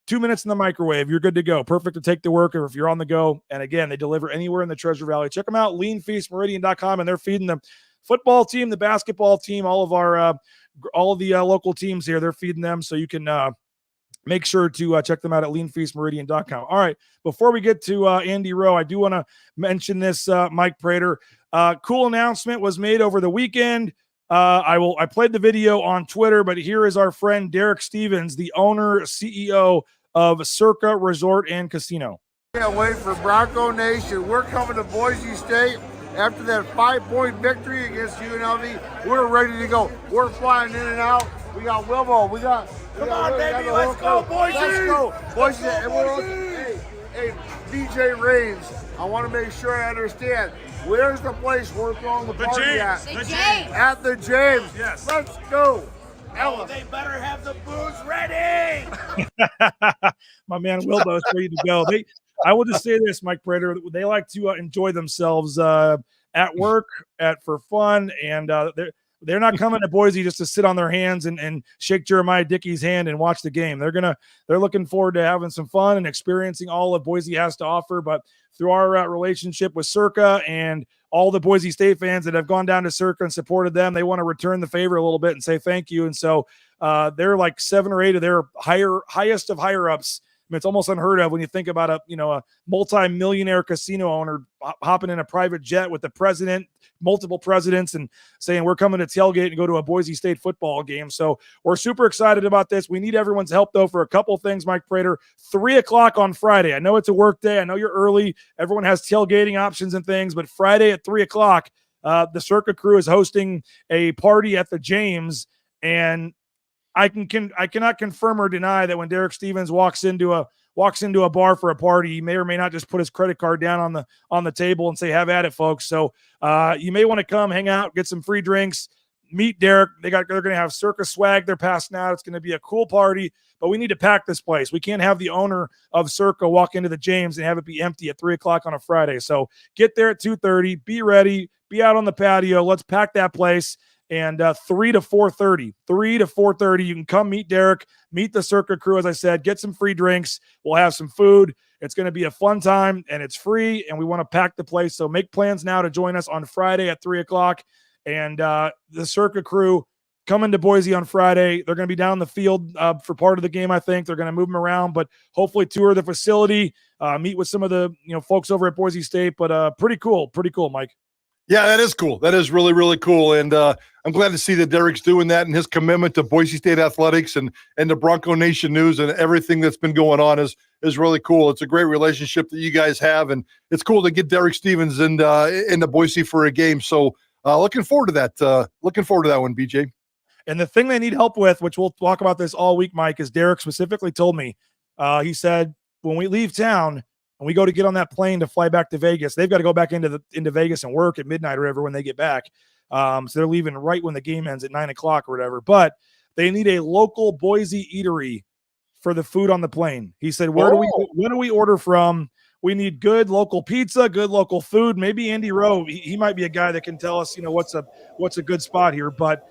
2 minutes in the microwave. You're good to go. Perfect to take to work or if you're on the go. And again, they deliver anywhere in the Treasure Valley. Check them out, LeanFeastMeridian.com, and they're feeding the football team, the basketball team, all of the local teams here. They're feeding them, so you can make sure to check them out at leanfeastmeridian.com. All right, before we get to Andy Roe, I do want to mention this, Mike Prater. Cool announcement was made over the weekend. I played the video on Twitter, but here is our friend Derek Stevens, the owner, CEO of Circa Resort and Casino. Can't wait for Bronco Nation. We're coming to Boise State. After that 5-point victory against UNLV, we're ready to go. We're flying in and out. We got Wilbo. Come on, baby. Let's go, Boise. Let's go. Boise. And hey, DJ Raines, I want to make sure I understand. Where's the place we're throwing the party at? The James. At the James. Yes. Let's go. Oh, they better have the booze ready. My man Wilbo's ready to go. I will just say this, Mike Prater, they like to enjoy themselves at work, for fun, and they're not coming to Boise just to sit on their hands and shake Jeremiah Dickey's hand and watch the game. They're looking forward to having some fun and experiencing all that Boise has to offer. But through our relationship with Circa and all the Boise State fans that have gone down to Circa and supported them, they want to return the favor a little bit and say thank you. And so they're like 7 or 8 of their highest of higher ups. I mean, it's almost unheard of when you think about a multi-millionaire casino owner hopping in a private jet with the president, multiple presidents, and saying we're coming to tailgate and go to a Boise State football game. So we're super excited about this. We need everyone's help though for a couple things, Mike Prater. 3:00 on Friday. I know it's a work day. I know you're early. Everyone has tailgating options and things, but Friday at 3:00, the Circa crew is hosting a party at the James, and I cannot confirm or deny that when Derek Stevens walks into a bar for a party, he may or may not just put his credit card down on the table and say, "Have at it, folks." So you may want to come, hang out, get some free drinks, meet Derek. They're going to have Circa swag they're passing out. It's going to be a cool party, but we need to pack this place. We can't have the owner of Circa walk into the James and have it be empty at 3:00 on a Friday. So get there at 2:30. Be ready. Be out on the patio. Let's pack that place. And 3 to 4:30, you can come meet Derek, meet the Circa crew, as I said, get some free drinks. We'll have some food. It's going to be a fun time, and it's free, and we want to pack the place. So make plans now to join us on Friday at 3:00. And the Circa crew coming to Boise on Friday. They're going to be down the field for part of the game, I think. They're going to move them around, but hopefully tour the facility, meet with some of the folks over at Boise State. But pretty cool, Mike. Yeah, that is cool. That is really, really cool. And I'm glad to see that Derek's doing that, and his commitment to Boise State athletics and the Bronco Nation news and everything that's been going on is really cool. It's a great relationship that you guys have, and it's cool to get Derek Stevens into Boise for a game. So looking forward to that. Looking forward to that one, BJ. And the thing they need help with, which we'll talk about this all week, Mike, is Derek specifically told me, he said, when we leave town, and we go to get on that plane to fly back to Vegas, they've got to go back into Vegas and work at midnight or whatever when they get back. So they're leaving right when the game ends at 9:00 or whatever. But they need a local Boise eatery for the food on the plane. He said, where do we order from? We need good local pizza, good local food. Maybe Andy Roe, he might be a guy that can tell us, what's a good spot here. But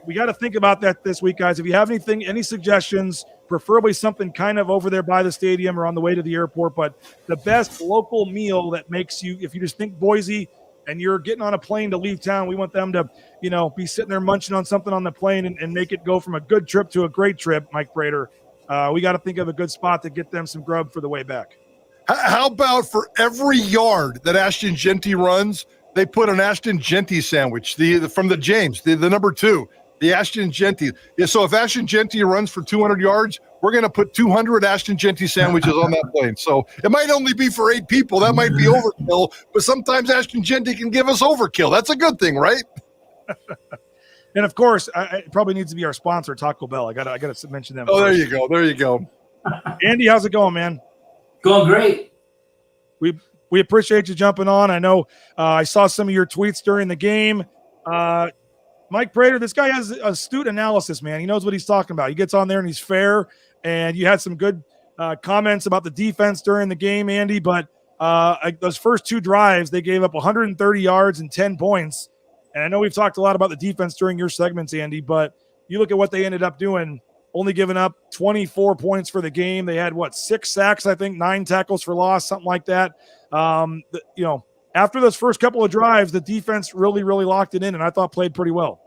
we got to think about that this week, guys. If you have any suggestions, preferably something kind of over there by the stadium or on the way to the airport. But the best local meal that makes you, if you just think Boise and you're getting on a plane to leave town, we want them to, be sitting there munching on something on the plane and make it go from a good trip to a great trip, Mike Prater. We got to think of a good spot to get them some grub for the way back. How about for every yard that Ashton Jeanty runs, they put an Ashton Jeanty sandwich, from the James, the number 2. The Ashton Jeanty. Yeah, so if Ashton Jeanty runs for 200 yards, we're going to put 200 Ashton Jeanty sandwiches on that plane. So it might only be for 8 people. That might be overkill, but sometimes Ashton Jeanty can give us overkill. That's a good thing, right? And of course, it probably needs to be our sponsor, Taco Bell. I got to mention them. Oh, there you go. Andy, how's it going, man? Going great. We appreciate you jumping on. I know I saw some of your tweets during the game. Mike Prater, this guy has astute analysis, man. He knows what he's talking about. He gets on there and he's fair. And you had some good comments about the defense during the game, Andy. But those first 2 drives, they gave up 130 yards and 10 points. And I know we've talked a lot about the defense during your segments, Andy, but you look at what they ended up doing, only giving up 24 points for the game. They had, 6 sacks, I think, 9 tackles for loss, something like that. After those first couple of drives, the defense really, really locked it in, and I thought played pretty well.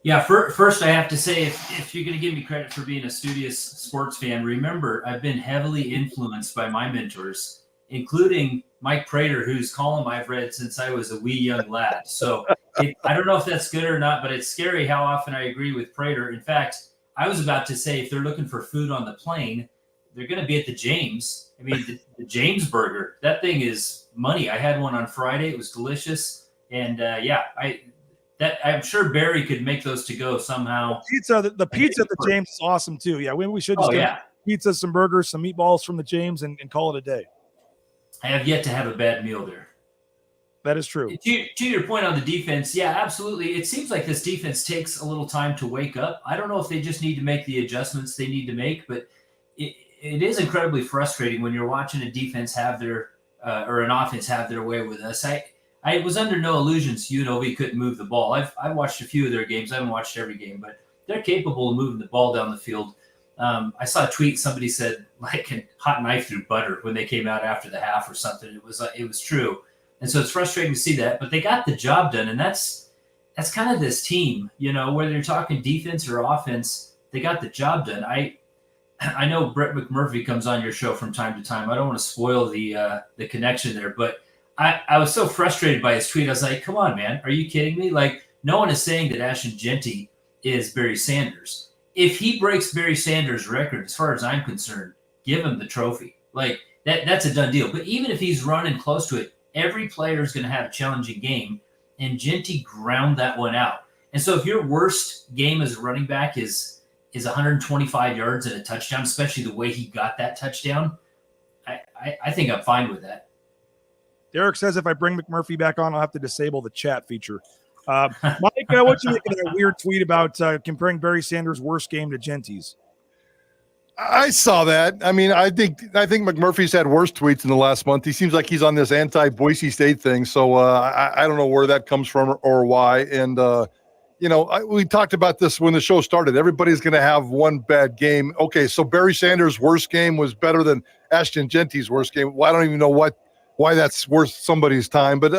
Yeah, first I have to say, if you're going to give me credit for being a studious sports fan, remember I've been heavily influenced by my mentors, including Mike Prater, whose column I've read since I was a wee young lad. So I don't know if that's good or not, but it's scary how often I agree with Prater. In fact, I was about to say if they're looking for food on the plane, they're going to be at the James. I mean, the James burger, that thing is money. I had one on Friday. It was delicious. And I'm sure Barry could make those to go somehow. The pizza at the James is awesome too. Yeah, we should just get pizza, some burgers, some meatballs from the James and call it a day. I have yet to have a bad meal there. That is true. To your point on the defense, yeah, absolutely. It seems like this defense takes a little time to wake up. I don't know if they just need to make the adjustments they need to make, but it is incredibly frustrating when you're watching a defense have their or an offense have their way with us. I was under no illusions UNLV couldn't move the ball. I've watched a few of their games. I haven't watched every game, but they're capable of moving the ball down the field. I saw a tweet. Somebody said like a hot knife through butter when they came out after the half or something. It was true. And so it's frustrating to see that, but they got the job done. And that's kind of this team, whether you're talking defense or offense, they got the job done. I know Brett McMurphy comes on your show from time to time. I don't want to spoil the connection there, but I was so frustrated by his tweet. I was like, come on, man. Are you kidding me? Like, no one is saying that Ashton Jeanty is Barry Sanders. If he breaks Barry Sanders' record, as far as I'm concerned, give him the trophy. Like, that's a done deal. But even if he's running close to it, every player is going to have a challenging game, and Jeanty ground that one out. And so if your worst game as a running back is 125 yards and a touchdown, especially the way he got that touchdown, I think I'm fine with that. Derek says if I bring McMurphy back on, I'll have to disable the chat feature. Mike, what you think of that weird tweet about comparing Barry Sanders' worst game to Jeanty's? I saw that. I mean, I think McMurphy's had worse tweets in the last month. He seems like he's on this anti-Boise State thing. So I don't know where that comes from or why. And, we talked about this when the show started. Everybody's going to have one bad game. Okay, so Barry Sanders' worst game was better than Ashton Jeanty's worst game. Well, I don't even know why that's worth somebody's time. But,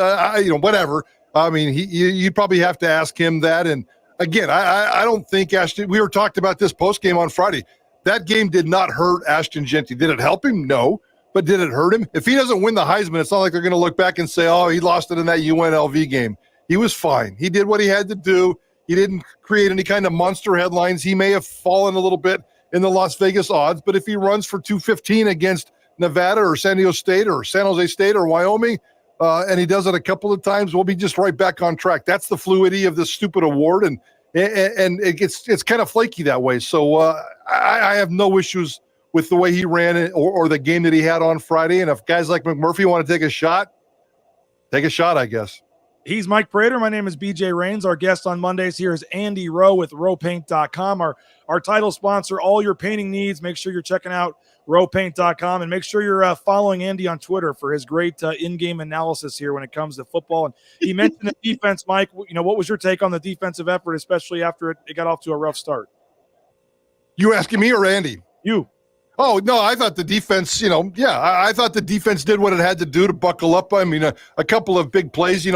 whatever. I mean, you probably have to ask him that. And, again, I don't think Ashton – we were talking about this postgame on Friday. That game did not hurt Ashton Jeanty. Did it help him? No. But did it hurt him? If he doesn't win the Heisman, it's not like they're going to look back and say, oh, he lost it in that UNLV game. He was fine. He did what he had to do. He didn't create any kind of monster headlines. He may have fallen a little bit in the Las Vegas odds, but if he runs for 215 against Nevada or San Diego State or San Jose State or Wyoming, and he does it a couple of times, we'll be just right back on track. That's the fluidity of this stupid award, and it's kind of flaky that way. So I have no issues with the way he ran it or the game that he had on Friday. And if guys like McMurphy want to take a shot, I guess. He's Mike Prater. My name is BJ Rains. Our guest on Mondays here is Andy Roe with RoePaint.com. Our title sponsor, all your painting needs. Make sure you're checking out RoePaint.com and make sure you're following Andy on Twitter for his great in-game analysis here when it comes to football. And he mentioned the defense, Mike. What was your take on the defensive effort, especially after it got off to a rough start? You asking me or Andy? You. Oh, no, I thought the defense, I thought the defense did what it had to do to buckle up. I mean, a couple of big plays,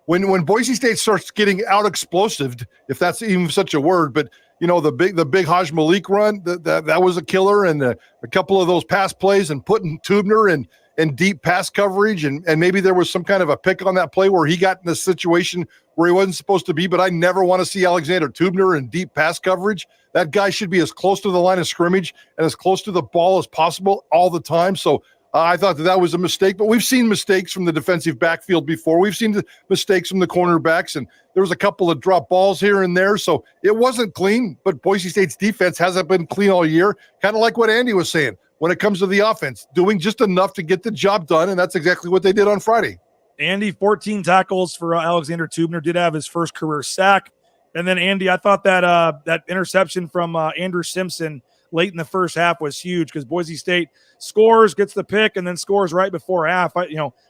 when Boise State starts getting out explosive, if that's even such a word, but the big Haj Malik run, that was a killer, and a couple of those pass plays and putting Tubner in deep pass coverage, and maybe there was some kind of a pick on that play where he got in a situation where he wasn't supposed to be, but I never want to see Alexander Tubner in deep pass coverage. That guy should be as close to the line of scrimmage and as close to the ball as possible all the time. So I thought that was a mistake, but we've seen mistakes from the defensive backfield before. We've seen the mistakes from the cornerbacks, and there was a couple of drop balls here and there. So it wasn't clean, but Boise State's defense hasn't been clean all year. Kind of like what Andy was saying when it comes to the offense, doing just enough to get the job done, and that's exactly what they did on Friday. Andy, 14 tackles for Alexander Tubner, did have his first career sack. And then, Andy, I thought that interception from Andrew Simpson late in the first half was huge because Boise State scores, gets the pick, and then scores right before half.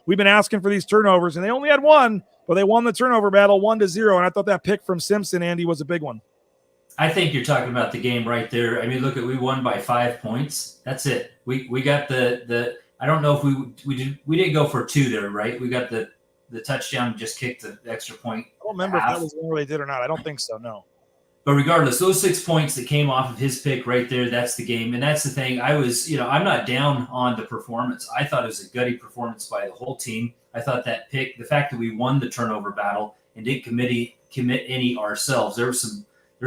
We've been asking for these turnovers, and they only had one, but they won the turnover battle 1-0. And I thought that pick from Simpson, Andy, was a big one. I think you're talking about the game right there. I mean, look, we won by 5 points. That's it. We got the I don't know if we didn't go for 2 there, right? We got the touchdown and just kicked the extra point. I don't remember if that was the one where they did or not. I don't think so, no. But regardless, those 6 points that came off of his pick right there, that's the game. And that's the thing. I'm not down on the performance. I thought it was a gutty performance by the whole team. I thought that pick, the fact that we won the turnover battle and didn't commit any ourselves, there were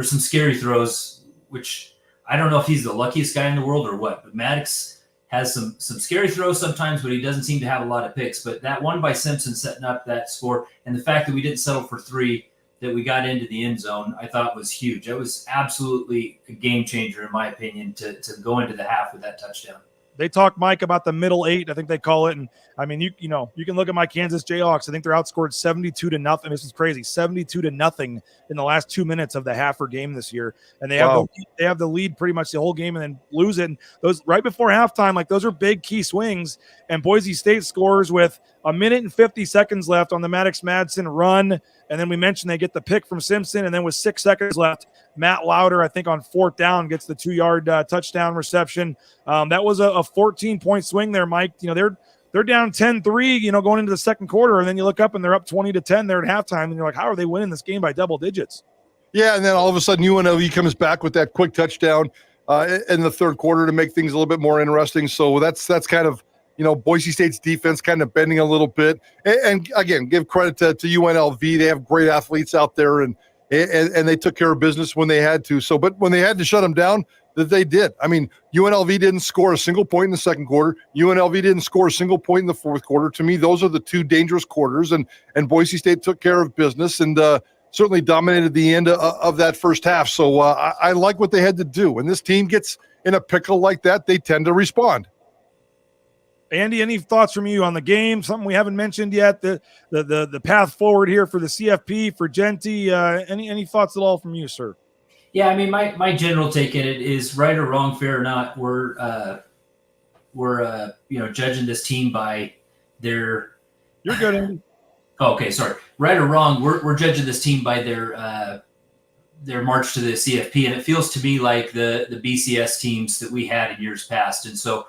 some scary throws, which I don't know if he's the luckiest guy in the world or what, but Maddox has some scary throws sometimes, but he doesn't seem to have a lot of picks. But that one by Simpson setting up that score, and the fact that we didn't settle for 3, that we got into the end zone, I thought was huge. That was absolutely a game changer, in my opinion, to go into the half with that touchdown. They talk, Mike, about the middle 8, I think they call it. And I mean, you can look at my Kansas Jayhawks. I think they're outscored 72-0. This is crazy, 72-0 in the last 2 minutes of the half game this year. And they have the lead pretty much the whole game and then lose it. And those right before halftime, like those are big key swings. And Boise State scores with 1 minute and 50 seconds left on the Maddox Madsen run. And then we mentioned they get the pick from Simpson. And then with 6 seconds left, Matt Lauder, I think on 4th down, gets the 2-yard touchdown reception. That was a 14-point swing there, Mike. They're down 10-3, going into the second quarter. And then you look up and they're up 20-10 there at halftime. And you're like, how are they winning this game by double digits? Yeah, and then all of a sudden UNLV comes back with that quick touchdown in the third quarter to make things a little bit more interesting. So that's kind of, Boise State's defense kind of bending a little bit. And again, give credit to UNLV. They have great athletes out there, and they took care of business when they had to. So, but when they had to shut them down, that they did. I mean, UNLV didn't score a single point in the second quarter. UNLV didn't score a single point in the fourth quarter. To me, those are the 2 dangerous quarters, and Boise State took care of business and certainly dominated the end of that first half. So I like what they had to do. When this team gets in a pickle like that, they tend to respond. Andy, any thoughts from you on the game? Something we haven't mentioned yet, the path forward here for the CFP, for Jeanty. Any thoughts at all from you, sir? Yeah, I mean, my general take in it is, right or wrong, fair or not, we're judging this team by their. You're good, Andy. Okay, sorry. Right or wrong, we're judging this team by their march to the CFP, and it feels to me like the BCS teams that we had in years past, and so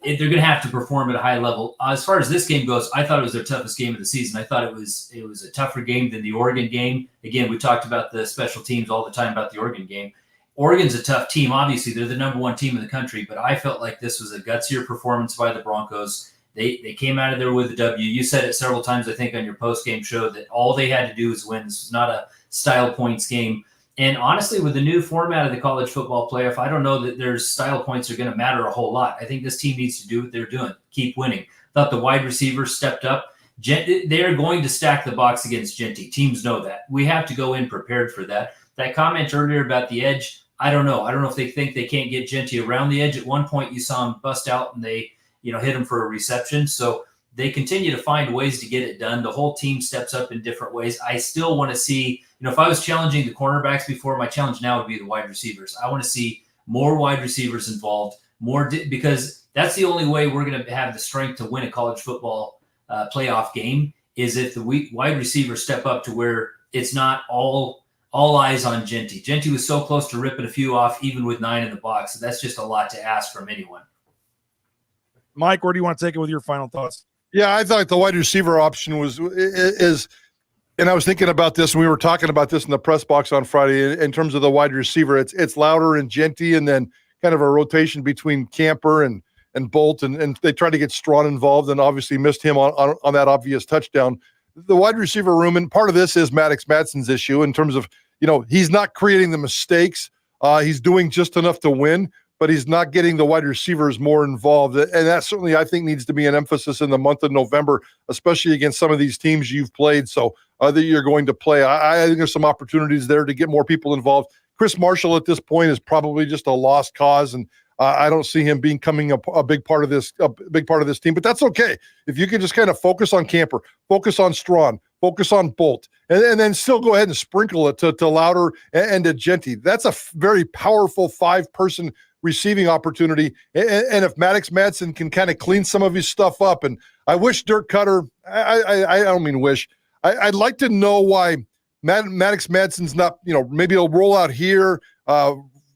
they're going to have to perform at a high level. As far as this game goes, I thought it was their toughest game of the season. I thought it was a tougher game than the Oregon game. Again, we talked about the special teams all the time about the Oregon game. Oregon's a tough team. Obviously, they're the number 1 team in the country, but I felt like this was a gutsier performance by the Broncos. They came out of there with a W. You said it several times, I think, on your post-game show that all they had to do was win. This was not a style points game. And honestly, with the new format of the college football playoff, I don't know that their style points are going to matter a whole lot. I think this team needs to do what they're doing, keep winning. Thought the wide receivers stepped up. They're going to stack the box against Jeanty. Teams know that. We have to go in prepared for that. That comment earlier about the edge, I don't know. I don't know if they think they can't get Jeanty around the edge. At one point, you saw him bust out and they hit him for a reception. So they continue to find ways to get it done. The whole team steps up in different ways. I still want to see, if I was challenging the cornerbacks before, my challenge now would be the wide receivers. I want to see more wide receivers involved, because that's the only way we're going to have the strength to win a college football playoff game, is if the wide receivers step up to where it's not all all eyes on Jeanty. Jeanty was so close to ripping a few off, even with 9 in the box. So that's just a lot to ask from anyone. Mike, where do you want to take it with your final thoughts? Yeah, I thought the wide receiver option is, and I was thinking about this, and we were talking about this in the press box on Friday in terms of the wide receiver. It's Louder and Jeanty, and then kind of a rotation between Camper and Bolt, and they tried to get Strawn involved, and obviously missed him on that obvious touchdown. The wide receiver room, and part of this is Maddox Madsen's issue in terms of, he's not creating the mistakes. He's doing just enough to win, but he's not getting the wide receivers more involved. And that certainly, I think, needs to be an emphasis in the month of November, especially against some of these teams you've played. So that you're going to play. I think there's some opportunities there to get more people involved. Chris Marshall at this point is probably just a lost cause, and I don't see him becoming a big part of this team, but that's okay. If you can just kind of focus on Camper, focus on Strawn, focus on Bolt, and then still go ahead and sprinkle it to Louder and to Jeanty. That's a very powerful 5-person receiving opportunity. And if Maddox Madsen can kind of clean some of his stuff up, and I wish Dirk Cutter, I don't mean wish, I'd like to know why Maddox Madsen's not, maybe he'll roll out here,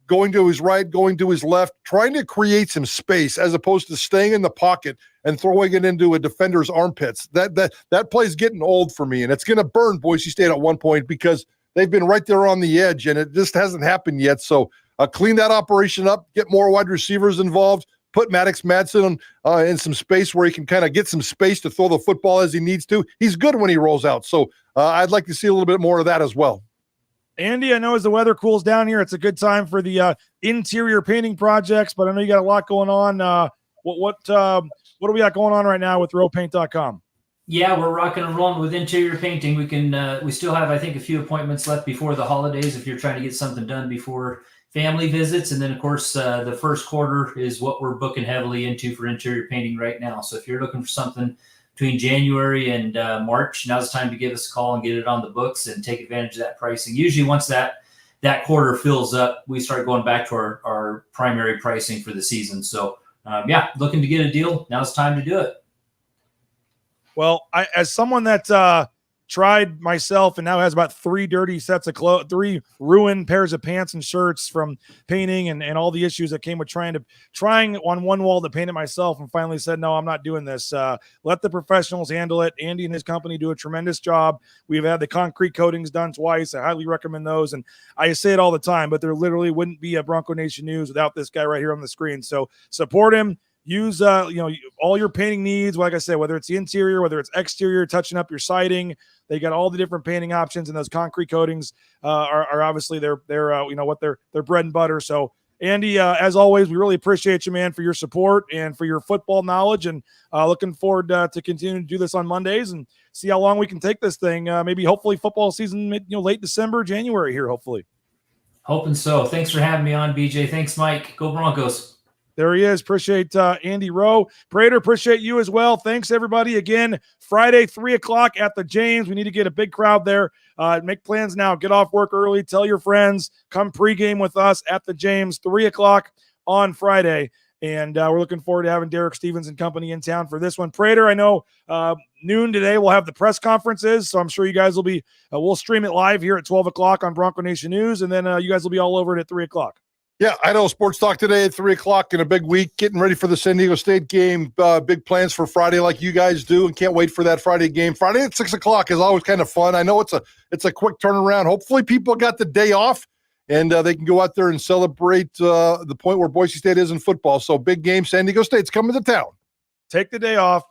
going to his right, going to his left, trying to create some space as opposed to staying in the pocket and throwing it into a defender's armpits. That play's getting old for me, and it's going to burn Boise State at one point because they've been right there on the edge, and it just hasn't happened yet. So clean that operation up, get more wide receivers involved, put Maddox Madsen in some space where he can kind of get some space to throw the football as he needs to. He's good when he rolls out. So I'd like to see a little bit more of that as well. Andy, I know as the weather cools down here, it's a good time for the interior painting projects, but I know you got a lot going on. What do we got going on right now with rowpaint.com? Yeah, we're rocking and rolling with interior painting. We still have, I think, a few appointments left before the holidays if you're trying to get something done before family visits. And then, of course, the first quarter is what we're booking heavily into for interior painting right now. So if you're looking for something between January and March, now's the time to give us a call and get it on the books and take advantage of that pricing. Usually once that quarter fills up, we start going back to our primary pricing for the season. So, looking to get a deal, now's the time to do it. Well, as someone that tried myself and now has about 3 dirty sets of clothes, 3 ruined pairs of pants and shirts from painting and all the issues that came with trying on one wall to paint it myself, and finally said, no, I'm not doing this. Let the professionals handle it. Andy and his company do a tremendous job. We've had the concrete coatings done twice. I highly recommend those. And I say it all the time, but there literally wouldn't be a Bronco Nation News without this guy right here on the screen. So support him. Use all your painting needs. Like I said, whether it's the interior, whether it's exterior, touching up your siding, they got all the different painting options, and those concrete coatings are obviously their bread and butter. So Andy, as always, we really appreciate you, man, for your support and for your football knowledge, and looking forward to continuing to do this on Mondays and see how long we can take this thing. Maybe hopefully football season, late December, January here, hopefully. Hoping so. Thanks for having me on, BJ. Thanks, Mike. Go Broncos. There he is. Appreciate Andy Roe. Prater, appreciate you as well. Thanks, everybody. Again, Friday, 3 o'clock at the James. We need to get a big crowd there. Make plans now. Get off work early. Tell your friends. Come pregame with us at the James, 3 o'clock on Friday. And we're looking forward to having Derek Stevens and company in town for this one. Prater, I know noon today we'll have the press conferences, so I'm sure you guys will be we'll stream it live here at 12 o'clock on Bronco Nation News, and then you guys will be all over it at 3 o'clock. Yeah, I know. Sports Talk today at 3 o'clock in a big week, getting ready for the San Diego State game. Big plans for Friday like you guys do, and can't wait for that Friday game. Friday at 6 o'clock is always kind of fun. I know it's a quick turnaround. Hopefully people got the day off, and they can go out there and celebrate the point where Boise State is in football. So big game. San Diego State's coming to town. Take the day off.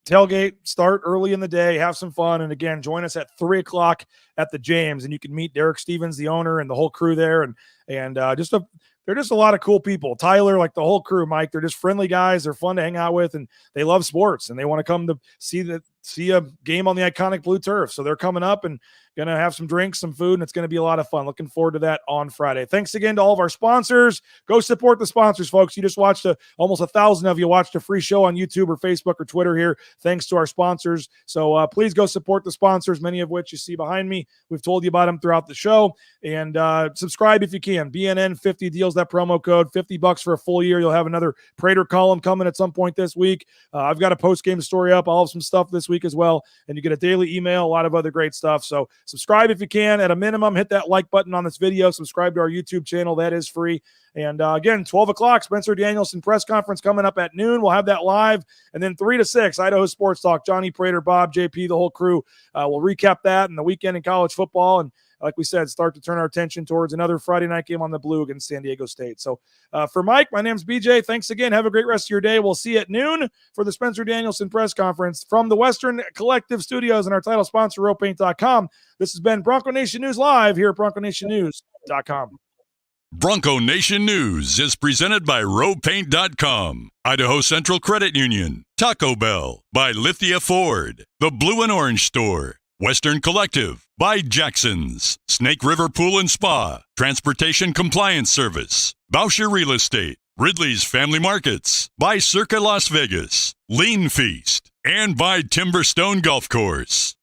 Tailgate, start early in the day, have some fun, and again, join us at 3 o'clock at the James, and you can meet Derek Stevens, the owner, and the whole crew there, and they're just a lot of cool people. Tyler, like the whole crew, Mike, they're just friendly guys. They're fun to hang out with, and they love sports, and they want to come to see a game on the iconic blue turf. So they're coming up and going to have some drinks, some food, and it's going to be a lot of fun. Looking forward to that on Friday. Thanks again to all of our sponsors. Go support the sponsors, folks. You just watched almost 1,000 of you watched a free show on YouTube or Facebook or Twitter here, thanks to our sponsors. So please go support the sponsors, many of which you see behind me. We've told you about them throughout the show. And subscribe if you can. BNN 50 deals, that promo code, $50 for a full year. You'll have another Prater column coming at some point this week. I've got a post-game story up. I'll have some stuff this week week as well. And you get a daily email, a lot of other great stuff. So subscribe if you can. At a minimum, hit that like button on this video. Subscribe to our YouTube channel. That is free. And again, 12 o'clock, Spencer Danielson press conference coming up at noon. We'll have that live. And then 3 to 6, Idaho Sports Talk. Johnny Prater, Bob, JP, the whole crew. We'll recap that and the weekend in college football. And like we said, start to turn our attention towards another Friday night game on the Blue against San Diego State. So for Mike, my name's BJ. Thanks again. Have a great rest of your day. We'll see you at noon for the Spencer Danielson press conference from the Western Collective Studios and our title sponsor, RoePaint.com. This has been Bronco Nation News Live here at BroncoNationNews.com. Bronco Nation News is presented by RoePaint.com, Idaho Central Credit Union, Taco Bell, by Lithia Ford, the Blue and Orange Store, Western Collective, by Jackson's, Snake River Pool and Spa, Transportation Compliance Service, Bauscher Real Estate, Ridley's Family Markets, by Circa Las Vegas, Lean Feast, and by Timberstone Golf Course.